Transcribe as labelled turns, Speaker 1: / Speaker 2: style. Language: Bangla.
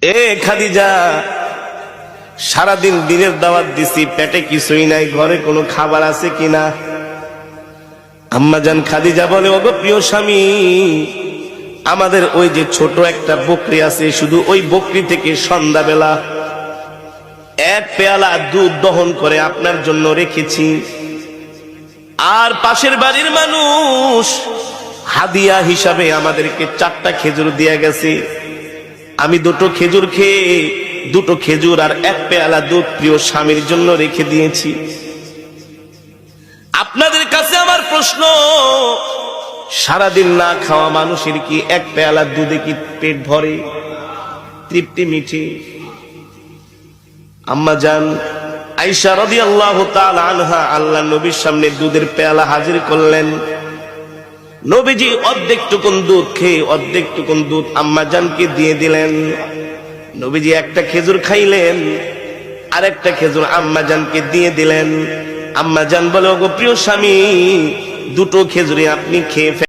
Speaker 1: এ খাদিজা, সারাদিন দিনের দাওয়াত দিছি, পেটে কিছুই নাই, ঘরে কোনো খাবার আছে কিনা? আম্মাজান খাদিজা বলে, ওগো প্রিয় স্বামী, আমাদের ওই যে ছোট একটা বকরি আছে, শুধু ওই বকরি থেকে সন্ধ্যাবেলা এক পেয়ালা দুধ দহন করে আপনার জন্য রেখেছি। আর পাশের বাড়ির মানুষ হাদিয়া হিসাবে আমাদেরকে 4টা খেজুর দিয়ে গেছে। আমি 2টো খেজুর খেয়ে 2টো খেজুর আর এক পেয়ালা দুধ প্রিয় স্বামীর জন্য রেখে দিয়েছি। আপনাদের কাছে আমার প্রশ্ন, সারাদিন না খাওয়া মানুষের কি এক পেয়ালা দুধে কি পেট ভরে, তৃপ্তি মিঠে? আম্মা জান আয়েশা রাদিয়াল্লাহু তাআলা আনহা আল্লাহর নবীর সামনে দুধের পেয়ালা হাজির করলেন। নবীজি অর্ধেকটুকুন দুধ খেয়ে অর্ধেকটুকুন দুধ আম্মা জানকে দিয়ে দিলেন। নবীজি একটা খেজুর খাইলেন, আর একটা খেজুর আম্মা জানকে দিয়ে দিলেন। আম্মা জান বলে, ওগো প্রিয় স্বামী, 2টো খেজুরে আপনি খেয়ে